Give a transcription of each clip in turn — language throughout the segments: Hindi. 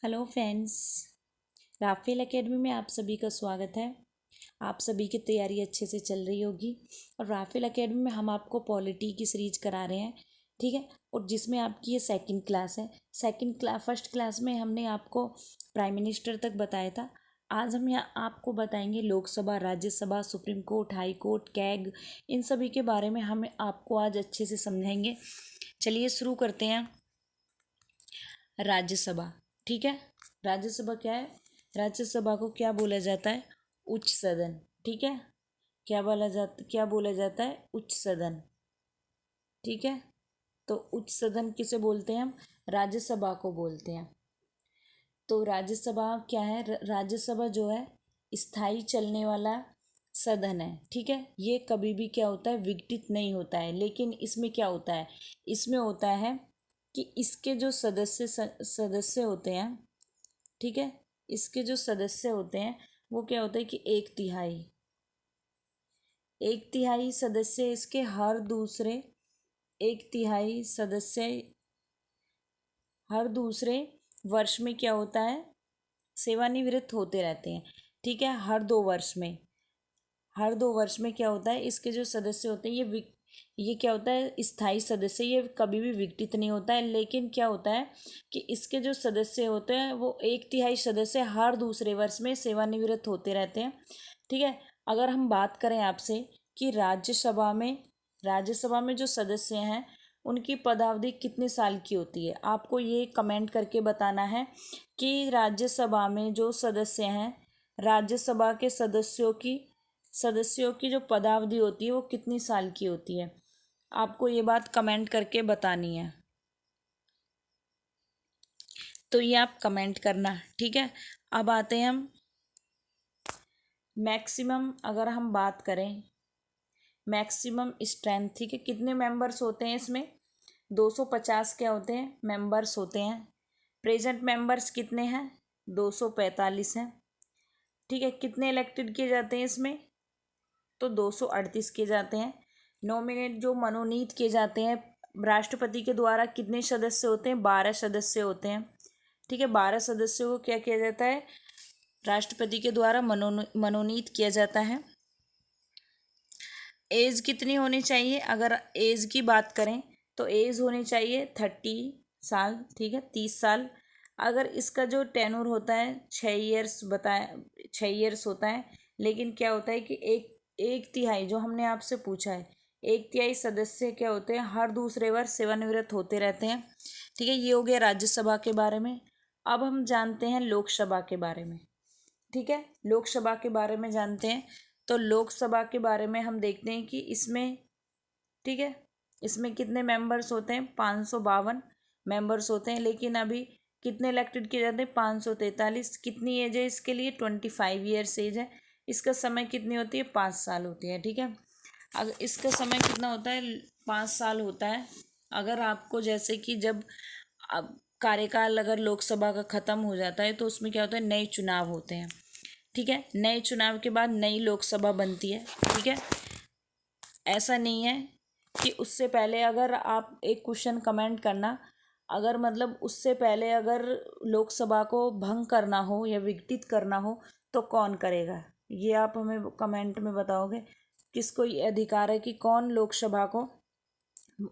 Hello friends. राफेल एकेडमी में आप सभी का स्वागत है। आप सभी की तैयारी अच्छे से चल रही होगी। और राफेल एकेडमी में हम आपको पॉलिटी की सीरीज करा रहे हैं, ठीक है। और जिसमें आपकी ये सेकंड क्लास है। फर्स्ट क्लास में हमने आपको प्राइम मिनिस्टर तक बताया था। आज हम यहाँ आपको बताएंगे Lok Sabha, Rajya Sabha, supreme court, high court, CAG, इन सभी के बारे में हम आपको आज अच्छे से समझाएंगे। चलिए शुरू करते हैं। राज्यसभा, ठीक है। राज्यसभा क्या है? राज्यसभा को क्या बोला जाता है? उच्च सदन, ठीक है। क्या बोला जाता है? उच्च सदन, ठीक है। तो उच्च सदन किसे बोलते हैं हम? राज्यसभा को बोलते हैं। तो राज्यसभा क्या है? राज्यसभा जो है स्थायी चलने वाला सदन है, ठीक है। ये कभी भी क्या होता है? विघटित नहीं होता है। लेकिन इसमें क्या होता है? इसमें होता है कि इसके जो सदस्य होते हैं, ठीक है। इसके जो सदस्य होते हैं वो क्या होता है कि एक तिहाई सदस्य इसके एक तिहाई सदस्य हर दूसरे वर्ष में क्या होता है? सेवानिवृत्त होते रहते हैं, ठीक है। हर 2 वर्ष में क्या होता है? इसके जो सदस्य होते हैं ये क्या होता है? स्थायी सदस्य। ये कभी भी विघटित नहीं होता है। लेकिन क्या होता है कि इसके जो सदस्य होते हैं वो एक तिहाई सदस्य हर दूसरे वर्ष में सेवानिवृत्त होते रहते हैं, ठीक है। अगर हम बात करें आपसे कि राज्यसभा में जो सदस्य हैं उनकी पदावधि कितने साल की होती है, आपको ये कमेंट करके बताना है कि राज्यसभा में जो सदस्य हैं, राज्यसभा के सदस्यों की जो पदावधि होती है वो कितनी साल की होती है। आपको ये बात कमेंट करके बतानी है। तो ये आप कमेंट करना, ठीक है। अब आते हैं हम मैक्सिमम, अगर हम बात करें मैक्सिमम स्ट्रेंथ, ठीक है। कितने मेंबर्स होते हैं इसमें? 250 क्या होते हैं? मेंबर्स होते हैं। प्रेजेंट मेंबर्स कितने हैं? 245 हैं, ठीक है। कितने इलेक्टेड किए जाते हैं इसमें? तो 238 किए जाते हैं। नॉमिनेट जो मनोनीत किए जाते हैं राष्ट्रपति के द्वारा, कितने सदस्य होते हैं? 12 सदस्य होते हैं, ठीक है। 12 सदस्यों को क्या किया जाता है? राष्ट्रपति के द्वारा मनोनीत किया जाता है। एज कितनी होनी चाहिए? अगर एज की बात करें तो एज होनी चाहिए 30 साल, ठीक है, 30 साल। अगर इसका जो टेन्योर होता है 6 ईयर्स बताया, 6 ईयर्स होता है। लेकिन क्या होता है कि एक तिहाई, जो हमने आपसे पूछा है, एक तिहाई सदस्य क्या होते हैं? हर दूसरे वर्ष सेवानिवृत्त होते रहते हैं, ठीक है। ये हो गया राज्यसभा के बारे में। अब हम जानते हैं लोकसभा के बारे में, ठीक है। लोकसभा के बारे में जानते हैं। तो लोकसभा के बारे में हम देखते हैं कि इसमें, ठीक है, इसमें कितने मेंबर्स होते हैं? 552 मेंबर्स होते हैं। लेकिन अभी कितने इलेक्टेड किए जाते हैं? 543। कितनी एज है इसके लिए? 25 ईयर्स एज है। इसका समय कितनी होती है? 5 साल होती है, ठीक है। अगर इसका समय कितना होता है? 5 साल होता है। अगर आपको जैसे कि जब अब कार्यकाल अगर लोकसभा का ख़त्म हो जाता है तो उसमें क्या होता है? नए चुनाव होते हैं, ठीक है। नए चुनाव के बाद नई लोकसभा बनती है, ठीक है। ऐसा नहीं है कि उससे पहले, अगर आप एक क्वेश्चन कमेंट करना, अगर मतलब उससे पहले अगर लोकसभा को भंग करना हो या विघटित करना हो तो कौन करेगा? ये आप हमें कमेंट में बताओगे। किसको ये अधिकार है कि कौन लोकसभा को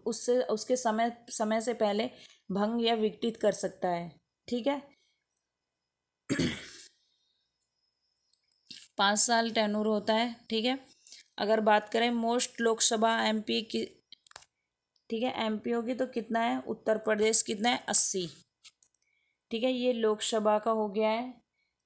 उससे उसके समय समय से पहले भंग या विघटित कर सकता है, ठीक है। 5 साल टेन्योर होता है, ठीक है। अगर बात करें मोस्ट लोकसभा एमपी की, ठीक है, एमपीओ की, तो कितना है? उत्तर प्रदेश कितना है? 80, ठीक है। ये लोकसभा का हो गया है।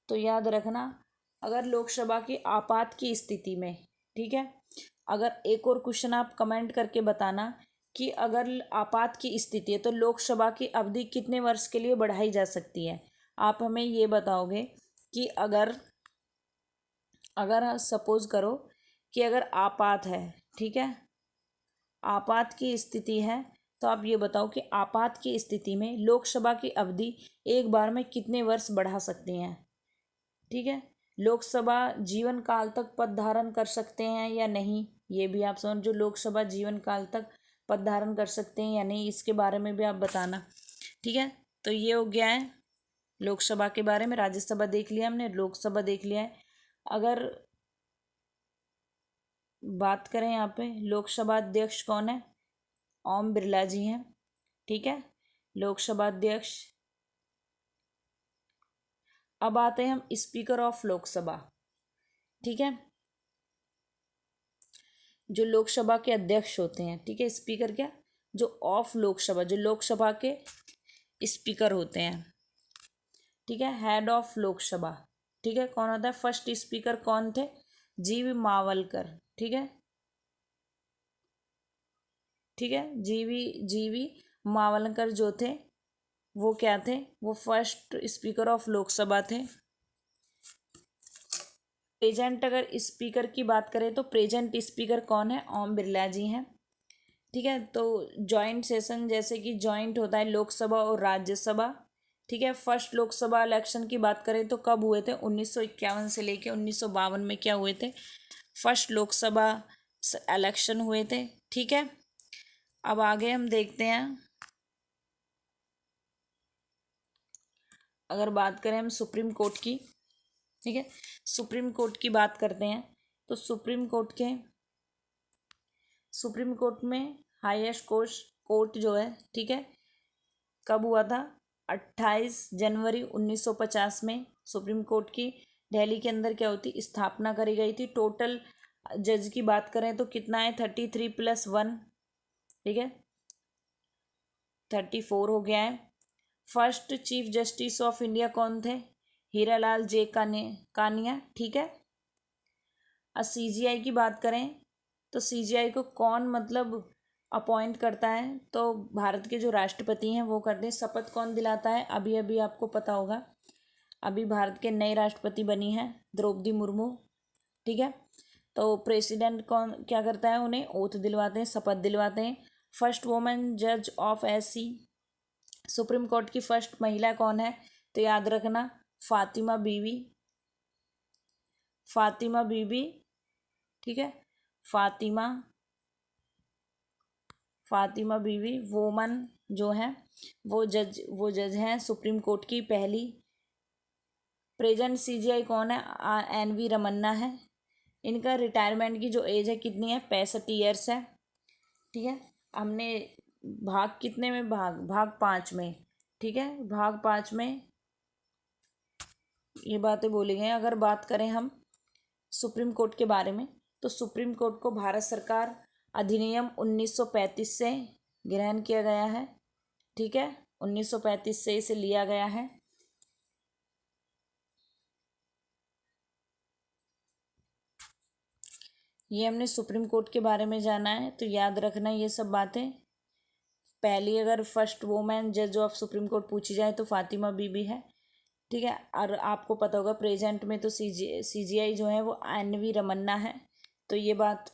तो याद रखना, अगर लोकसभा की आपात की स्थिति में, ठीक है, अगर एक और क्वेश्चन आप कमेंट करके बताना कि अगर आपात की स्थिति है तो लोकसभा की अवधि कितने वर्ष के लिए बढ़ाई जा सकती है। आप हमें ये बताओगे कि अगर अगर सपोज करो कि अगर आपात है, ठीक है, आपात की स्थिति है, तो आप ये बताओ कि आपात की स्थिति में लोकसभा की अवधि एक बार में कितने वर्ष बढ़ा सकते हैं, ठीक है। लोकसभा जीवन काल तक पद धारण कर सकते हैं या नहीं, ये भी आप समझ। जो लोकसभा जीवन काल तक पद धारण कर सकते हैं या नहीं, इसके बारे में भी आप बताना, ठीक है। तो ये हो गया है लोकसभा के बारे में। राज्यसभा देख लिया हमने, लोकसभा देख लिया है। अगर बात करें यहाँ पे लोकसभा अध्यक्ष कौन है, ओम बिरला जी हैं, ठीक है, लोकसभा अध्यक्ष। अब आते हैं हम स्पीकर ऑफ लोकसभा, ठीक है, जो लोकसभा के अध्यक्ष होते हैं, ठीक है, स्पीकर क्या, जो ऑफ लोकसभा, जो लोकसभा के स्पीकर होते हैं, ठीक है, हेड ऑफ लोकसभा, ठीक है, कौन होता है, फर्स्ट स्पीकर कौन थे, जीवी मावलकर, ठीक है, ठीक है, जीवी मावलकर जो थे वो क्या थे, वो फर्स्ट स्पीकर ऑफ लोकसभा थे। प्रेजेंट अगर स्पीकर की बात करें तो प्रेजेंट स्पीकर कौन है, ओम बिरला जी हैं, ठीक है। तो जॉइंट सेशन जैसे कि जॉइंट होता है लोकसभा और राज्यसभा, ठीक है। फर्स्ट लोकसभा इलेक्शन की बात करें तो कब हुए थे, 1951 से लेके 1952 में क्या हुए थे, फर्स्ट लोकसभा इलेक्शन हुए थे, ठीक है। अब आगे हम देखते हैं, अगर बात करें हम सुप्रीम कोर्ट की, ठीक है, सुप्रीम कोर्ट की बात करते हैं तो सुप्रीम कोर्ट में हाईएस्ट कोर्ट जो है, ठीक है, कब हुआ था, 28 जनवरी 1950 में सुप्रीम कोर्ट की दिल्ली के अंदर क्या होती स्थापना करी गई थी। टोटल जज की बात करें तो कितना है, 33+1, ठीक है, 34 हो गया है। First chief justice of India कौन थे, हीरालाल जे कानिया, ठीक है। अब सीजीआई की बात करें तो सीजीआई को कौन मतलब अपॉइंट करता है, तो भारत के जो राष्ट्रपति हैं वो करते हैं। शपथ कौन दिलाता है, अभी अभी आपको पता होगा, अभी भारत के नए राष्ट्रपति बनी हैं द्रौपदी मुर्मू, ठीक है। तो प्रेसिडेंट कौन क्या करता है, उन्हें ओथ दिलवाते हैं, शपथ दिलवाते हैं। फर्स्ट वुमेन जज ऑफ एससी, सुप्रीम कोर्ट की फर्स्ट महिला कौन है, तो याद रखना फातिमा बीबी, ठीक है, फातिमा बीबी वोमन जो है वो जज हैं सुप्रीम कोर्ट की पहली। प्रेजेंट सीजीआई कौन है, एनवी रमन्ना है। इनका रिटायरमेंट की जो एज है कितनी है, 65 ईयर्स है, ठीक है। हमने भाग कितने में, भाग 5 में, ठीक है, भाग 5 में ये बातें बोली गई हैं। अगर बात करें हम सुप्रीम कोर्ट के बारे में तो सुप्रीम कोर्ट को भारत सरकार अधिनियम 1935 से ग्रहण किया गया है, ठीक है, 1935 से इसे लिया गया है। ये हमने सुप्रीम कोर्ट के बारे में जाना है, तो याद रखना ये सब बातें। पहली अगर फर्स्ट वुमेन जज ऑफ सुप्रीम कोर्ट पूछी जाए तो फातिमा बीबी है, ठीक है। और आपको पता होगा प्रेजेंट में तो सीजीआई जो है वो एनवी रमन्ना है, तो ये बात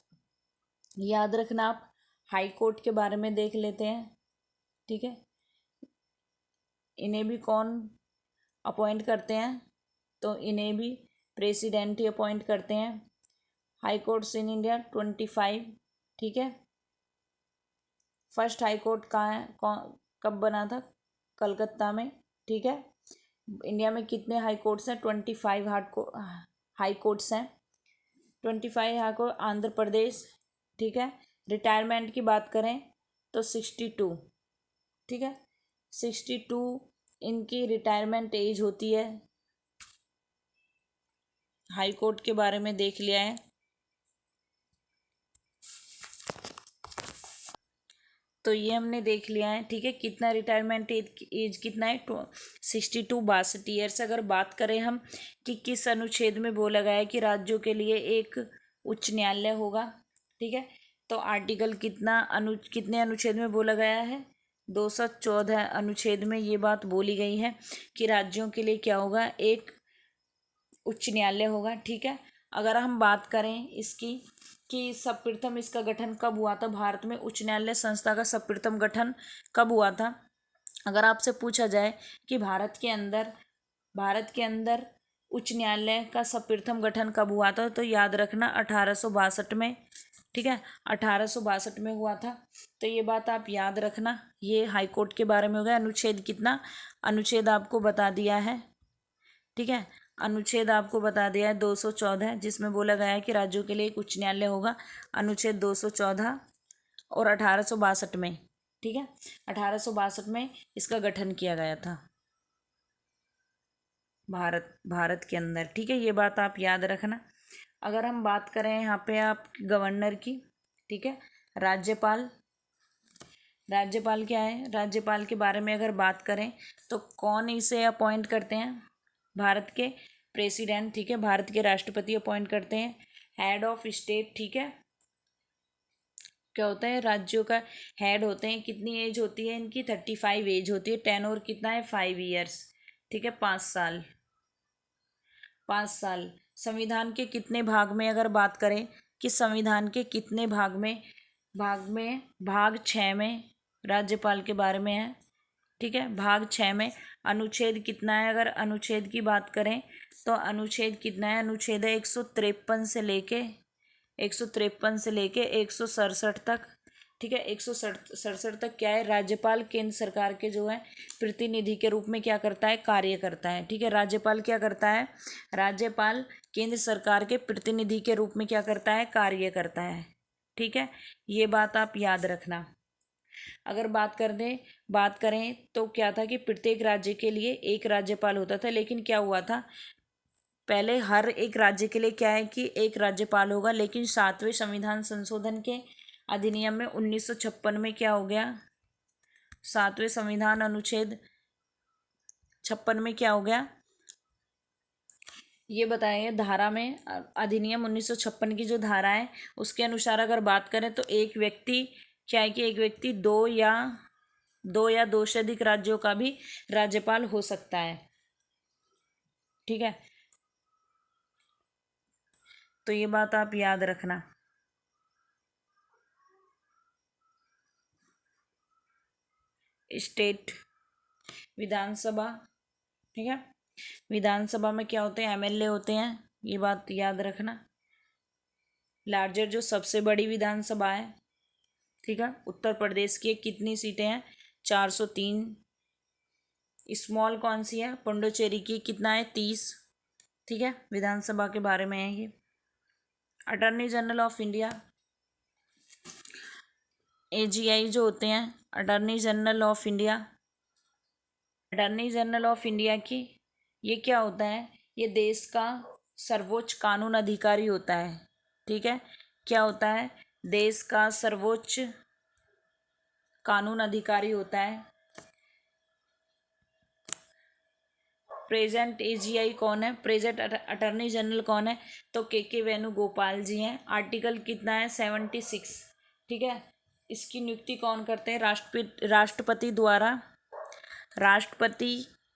याद रखना आप। हाई कोर्ट के बारे में देख लेते हैं, ठीक है, इन्हें भी कौन अपॉइंट करते हैं, तो इन्हें भी प्रेसिडेंट ही अपॉइंट करते हैं। हाई कोर्ट्स इन इंडिया 25, ठीक है। फर्स्ट हाई कोर्ट कहाँ है, कब बना था, कलकत्ता में, ठीक है। इंडिया में कितने हाई कोर्ट्स हैं, 25 हाई कोर्ट्स हैं, 25 हाई कोर्ट। आंध्र प्रदेश, ठीक है। रिटायरमेंट की बात करें तो 62, ठीक है, 62 इनकी रिटायरमेंट एज होती है। हाई कोर्ट के बारे में देख लिया है, तो ये हमने देख लिया है, ठीक है। कितना रिटायरमेंट एज कितना है, 62 62 ईयर्स। अगर बात करें हम कि किस अनुच्छेद में बोला गया है कि राज्यों के लिए एक उच्च न्यायालय होगा, ठीक है, तो आर्टिकल कितने अनुच्छेद में बोला गया है, 214 अनुच्छेद में ये बात बोली गई है कि राज्यों के लिए क्या होगा, एक उच्च न्यायालय होगा, ठीक है। अगर हम बात करें इसकी कि सर्वप्रथम इसका गठन कब हुआ था, भारत में उच्च न्यायालय संस्था का सर्वप्रथम गठन कब हुआ था, अगर आपसे पूछा जाए कि भारत के अंदर उच्च न्यायालय का सर्वप्रथम गठन कब हुआ था, तो याद रखना 1862 में, ठीक है, 1862 में हुआ था। तो ये बात आप याद रखना। ये हाई कोर्ट के बारे में हो गया। अनुच्छेद कितना, अनुच्छेद आपको बता दिया है, ठीक है। अनुच्छेद आपको बता दिया है 214, जिसमें बोला गया है कि राज्यों के लिए एक उच्च न्यायालय होगा। अनुच्छेद 214 और 1862 में, ठीक है, 1862 में इसका गठन किया गया था भारत के अंदर, ठीक है। ये बात आप याद रखना। अगर हम बात करें यहाँ पे आप गवर्नर की, ठीक है, राज्यपाल, राज्यपाल क्या है, राज्यपाल के बारे में अगर बात करें तो कौन इसे अपॉइंट करते हैं, भारत के प्रेसिडेंट, ठीक है, भारत के राष्ट्रपति अपॉइंट करते हैं। हेड ऑफ स्टेट, ठीक है, क्या होता है, राज्यों का हेड होते हैं। कितनी एज होती है इनकी, 35 एज होती है। टेनोर कितना है, 5 ईयर्स, ठीक है, 5 साल, 5 साल। संविधान के कितने भाग में अगर बात करें कि संविधान के कितने भाग 6 में राज्यपाल के बारे में है, ठीक है, भाग 6 में। अनुच्छेद कितना है, अगर अनुच्छेद की बात करें तो अनुच्छेद कितना है, अनुच्छेद है 153 से लेके 167 तक, ठीक है। 167 तक क्या है, राज्यपाल केंद्र सरकार के जो है प्रतिनिधि के रूप में क्या करता है, कार्य करता है, ठीक है। राज्यपाल क्या करता है, राज्यपाल केंद्र सरकार के प्रतिनिधि के रूप में क्या करता है, कार्य करता है, ठीक है। ये बात आप याद रखना। अगर बात करें तो क्या था कि प्रत्येक राज्य के लिए एक राज्यपाल होता था, लेकिन क्या हुआ था, पहले हर एक राज्य के लिए क्या है कि एक राज्यपाल होगा, लेकिन 7वें संविधान संशोधन के अधिनियम में 1956 में क्या हो गया, 7वें संविधान अनुच्छेद 56 में क्या हो गया, ये बताया गया धारा में, अधिनियम 1956 की जो धारा है उसके अनुसार अगर बात करें तो एक व्यक्ति क्या है कि एक व्यक्ति दो से अधिक राज्यों का भी राज्यपाल हो सकता है, ठीक है। तो ये बात आप याद रखना। स्टेट विधानसभा, ठीक है, विधानसभा में क्या होते हैं, एमएलए होते हैं, ये बात याद रखना। लार्जर जो सबसे बड़ी विधानसभा है, ठीक है, उत्तर प्रदेश की कितनी सीटें हैं, 403। स्मॉल कौन सी है, पुडुचेरी की कितना है, 30, ठीक है। विधानसभा के बारे में है ये। Attorney general of India, AGI जो होते हैं, attorney general of India, attorney general of India की ये क्या होता है, ये देश का सर्वोच्च कानून अधिकारी होता है, ठीक है। क्या होता है, देश का सर्वोच्च कानून अधिकारी होता है। प्रेजेंट एजीआई कौन है, प्रेजेंट अटॉर्नी जनरल कौन है, तो के वेणुगोपाल जी हैं। आर्टिकल कितना है, 76, ठीक है। इसकी नियुक्ति कौन करते हैं, राष्ट्रपति द्वारा।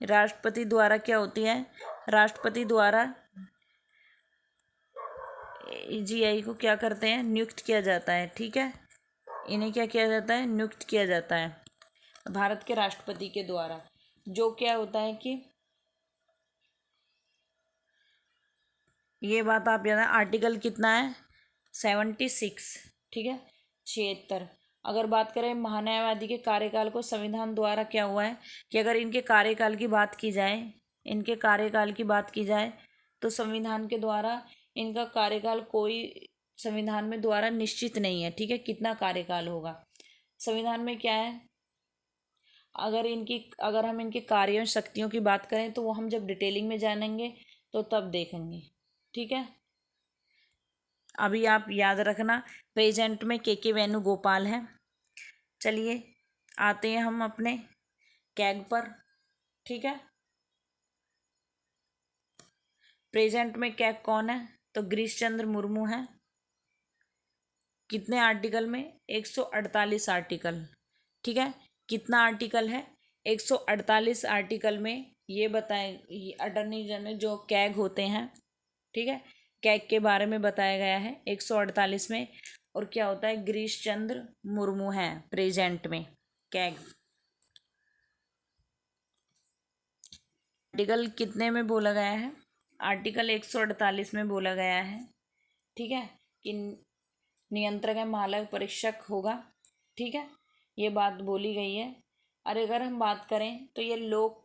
राष्ट्रपति द्वारा क्या होती है, राष्ट्रपति द्वारा एजीआई को क्या करते हैं, नियुक्त किया जाता है, ठीक है। इन्हें क्या किया जाता है, नियुक्त किया जाता है भारत के राष्ट्रपति के द्वारा। जो क्या होता है कि ये बात आप याद है, आर्टिकल कितना है, 76, ठीक है, 76। अगर बात करें महान्यायवादी के कार्यकाल को, संविधान द्वारा क्या हुआ है कि अगर इनके कार्यकाल की बात की जाए, इनके कार्यकाल की बात की जाए तो संविधान के द्वारा इनका कार्यकाल कोई संविधान में द्वारा निश्चित नहीं है, ठीक है, कितना कार्यकाल होगा। संविधान में क्या है, अगर हम इनके कार्यों और शक्तियों की बात करें तो वो हम जब डिटेलिंग में जानेंगे तो तब देखेंगे, ठीक है। अभी आप याद रखना, प्रेजेंट में के वेणुगोपाल है। चलिए आते हैं हम अपने कैग पर, ठीक है। प्रेजेंट में कैग कौन है, तो गिरीश चंद्र मुर्मू है। कितने आर्टिकल में, 148 आर्टिकल, ठीक है। कितना आर्टिकल है, 148 आर्टिकल में। ये बताएं, अटॉर्नी जनरल जो कैग होते हैं, ठीक है, कैग के बारे में बताया गया है 148 में। और क्या होता है, गिरीश चंद्र मुर्मू हैं प्रेजेंट में कैग। आर्टिकल कितने में बोला गया है, आर्टिकल 148 में बोला गया है, ठीक है, कि नियंत्रक है, महालेखा परीक्षक होगा, ठीक है, ये बात बोली गई है। और अगर हम बात करें तो ये लोक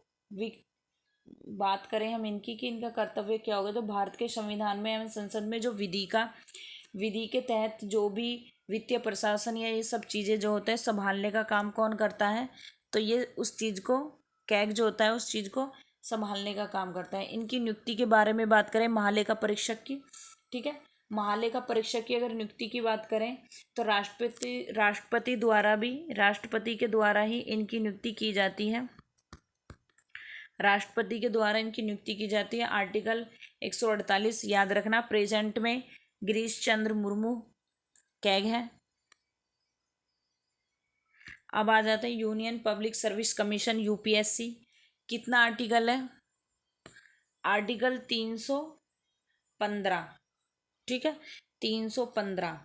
बात करें हम इनकी कि इनका कर्तव्य क्या होगा, तो भारत के संविधान में एवं संसद में जो विधि के तहत जो भी वित्तीय प्रशासन या ये सब चीज़ें जो होते हैं संभालने का काम कौन करता है, तो ये उस चीज़ को कैग जो होता है उस चीज़ को संभालने का काम करता है। इनकी नियुक्ति के बारे में बात करें महालेखा परीक्षक की, ठीक है, महालेखा परीक्षक की अगर नियुक्ति की बात करें तो राष्ट्रपति के द्वारा ही इनकी नियुक्ति की जाती है। राष्ट्रपति के द्वारा इनकी नियुक्ति की जाती है। आर्टिकल 148 याद रखना। प्रेजेंट में गिरीश चंद्र मुर्मू कैग है। अब आ जाते हैं union public service commission UPSC. कितना आर्टिकल है? आर्टिकल 315, ठीक है, 315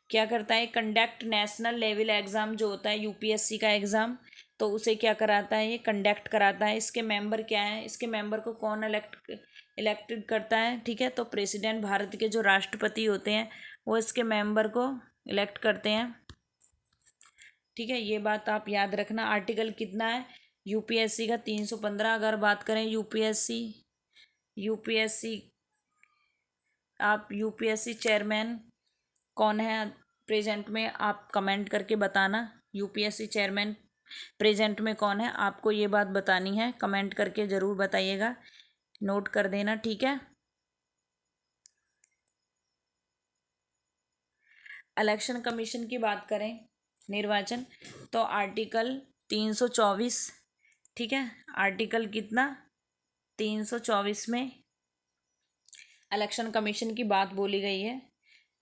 क्या करता है? कंडक्ट नेशनल लेवल एग्ज़ाम जो होता है यूपीएससी का एग्ज़ाम, तो उसे क्या कराता है? ये कंडक्ट कराता है। इसके मेंबर क्या हैं? इसके मेंबर को कौन इलेक्टेड करता है? ठीक है, तो प्रेसिडेंट, भारत के जो राष्ट्रपति होते हैं वो इसके मेंबर को इलेक्ट करते हैं, ठीक है, ये बात आप याद रखना। आर्टिकल कितना है यूपीएससी का? 315। अगर बात करें यूपीएससी आप यूपीएससी चेयरमैन कौन है प्रेजेंट में, आप कमेंट करके बताना। यूपीएससी चेयरमैन प्रेजेंट में कौन है, आपको ये बात बतानी है, कमेंट करके ज़रूर बताइएगा, नोट कर देना, ठीक है। इलेक्शन कमीशन की बात करें, निर्वाचन, तो आर्टिकल 324, ठीक है, आर्टिकल कितना? 324 में इलेक्शन कमीशन की बात बोली गई है।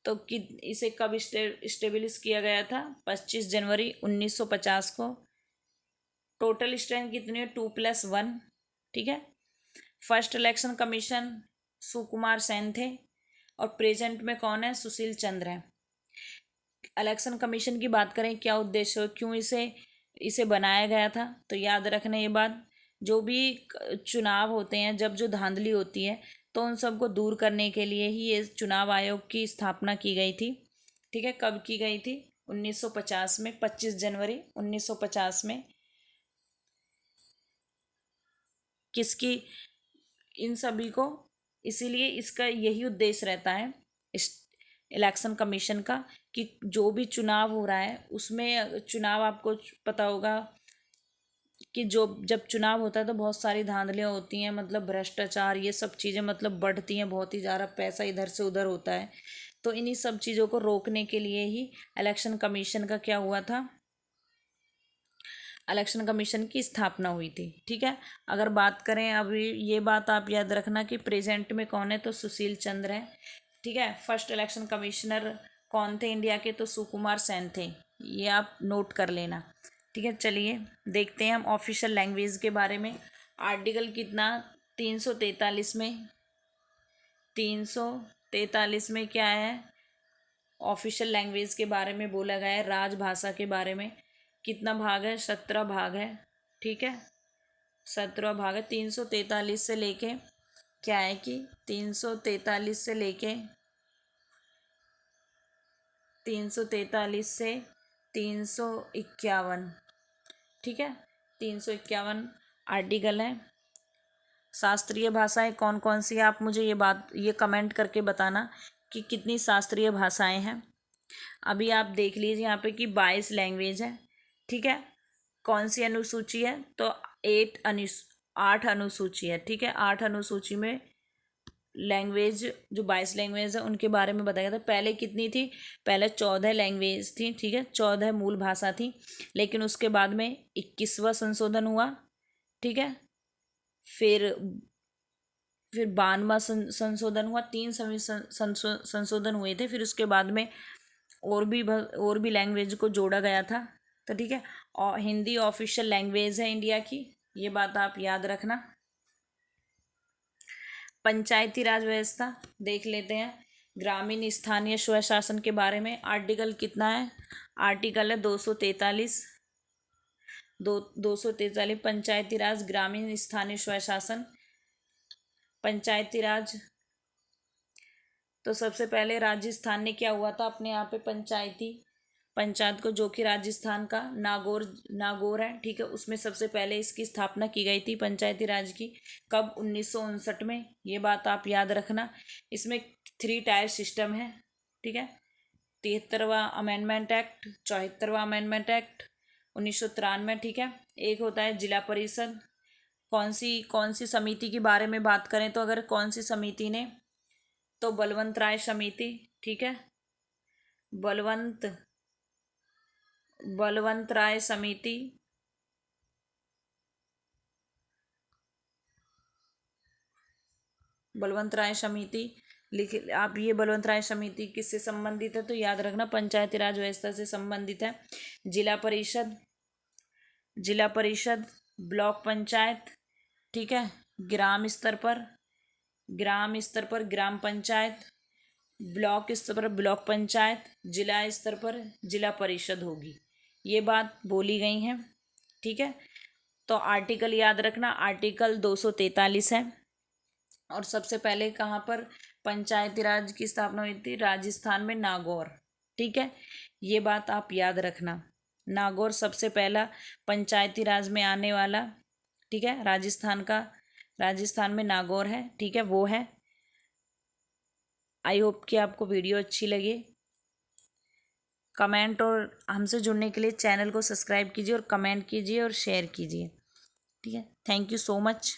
तो कि इसे कब इस्टेब्लिश किया गया था? 25 जनवरी 1950 को। टोटल स्ट्रेंथ कितनी है? 2+1, ठीक है। First election commission Sukumar Sen थे और प्रेजेंट में कौन है? सुशील चंद्र है। इलेक्शन कमीशन की बात करें, क्या उद्देश्य, क्यों इसे बनाया गया था, तो याद रखना ये बात, जो भी चुनाव होते हैं, जब जो धांधली होती है तो उन सबको दूर करने के लिए ही ये चुनाव आयोग की स्थापना की गई थी, ठीक है। कब की गई थी? 1950 में, 25 जनवरी 1950 में। किसकी? इन सभी को, इसीलिए इसका यही उद्देश्य रहता है इस इलेक्शन कमीशन का कि जो भी चुनाव हो रहा है उसमें, चुनाव आपको पता होगा कि जब चुनाव होता है तो बहुत सारी धांधलियाँ होती हैं, मतलब भ्रष्टाचार, ये सब चीज़ें मतलब बढ़ती हैं, बहुत ही ज़्यादा पैसा इधर से उधर होता है। तो इन्हीं सब चीज़ों को रोकने के लिए ही इलेक्शन कमीशन का क्या हुआ था? इलेक्शन कमीशन की स्थापना हुई थी, ठीक है। अगर बात करें, अभी ये बात आप याद रखना कि प्रेजेंट में कौन है, तो सुशील चंद्र है, ठीक है। फर्स्ट इलेक्शन कमिश्नर कौन थे इंडिया के? तो सुकुमार सेन थे, ये आप नोट कर लेना, ठीक है। चलिए देखते हैं हम ऑफिशियल लैंग्वेज के बारे में। आर्टिकल कितना? 343 में, 343 में क्या है? ऑफिशियल लैंग्वेज के बारे में बोला गया है, राजभाषा के बारे में। कितना भाग है? 17 भाग है, ठीक है, 17 भाग है। 343 से लेके क्या है कि 343 से लेके 343 से 351, ठीक है, 351 आर्टिकल है। शास्त्रीय भाषाएं कौन कौन सी है? आप मुझे ये कमेंट करके बताना कि कितनी शास्त्रीय भाषाएं हैं। अभी आप देख लीजिए यहाँ पे कि 22 लैंग्वेज है, ठीक है। कौन सी अनुसूची है? तो 8 अनुसूची है, ठीक है। 8 अनुसूची में लैंग्वेज, जो 22 लैंग्वेज है उनके बारे में बताया गया था। पहले कितनी थी? पहले 14 लैंग्वेज थी, ठीक है, 14 मूल भाषा थी, लेकिन उसके बाद में 21वां संशोधन हुआ, ठीक है। फिर 92वां संशोधन हुआ। 3 संशोधन हुए थे, फिर उसके बाद में और भी लैंग्वेज को जोड़ा गया था, तो ठीक है। और हिंदी ऑफिशियल लैंग्वेज है इंडिया की, ये बात आप याद रखना। पंचायती राज व्यवस्था देख लेते हैं, ग्रामीण स्थानीय स्वशासन के बारे में। आर्टिकल कितना है? आर्टिकल है 243, 243। पंचायती राज, ग्रामीण स्थानीय स्वशासन। पंचायती राज तो सबसे पहले राजस्थान ने क्या हुआ था, अपने यहाँ पे पंचायत को, जो कि राजस्थान का नागौर है, ठीक है, उसमें सबसे पहले इसकी स्थापना की गई थी पंचायती राज की। कब? 1959 में। ये बात आप याद रखना। इसमें 3 टायर सिस्टम है, ठीक है। 73वां अमेंडमेंट एक्ट, 74वां अमेंडमेंट एक्ट 1993, ठीक है। एक होता है जिला परिषद। कौन सी समिति के बारे में बात करें तो अगर कौन सी समिति ने, तो बलवंत राय समिति, ठीक है। बलवंत राय समिति, बलवंत राय समिति लिख आप। ये बलवंत राय समिति किससे संबंधित है, तो याद रखना पंचायती राज व्यवस्था से संबंधित है। जिला परिषद, ब्लॉक पंचायत, ठीक है, ग्राम स्तर पर ग्राम पंचायत, ब्लॉक स्तर पर ब्लॉक पंचायत, जिला स्तर पर जिला परिषद होगी। ये बात बोली गई है, ठीक है। तो आर्टिकल याद रखना, आर्टिकल 243 है। और सबसे पहले कहाँ पर पंचायती राज की स्थापना हुई थी? राजस्थान में नागौर, ठीक है। ये बात आप याद रखना, नागौर सबसे पहला पंचायती राज में आने वाला, ठीक है, राजस्थान में नागौर है, ठीक है, वो है। आई होप कि आपको वीडियो अच्छी लगे। कमेंट और हमसे जुड़ने के लिए चैनल को सब्सक्राइब कीजिए और कमेंट कीजिए और शेयर कीजिए, ठीक है। Thank you so much.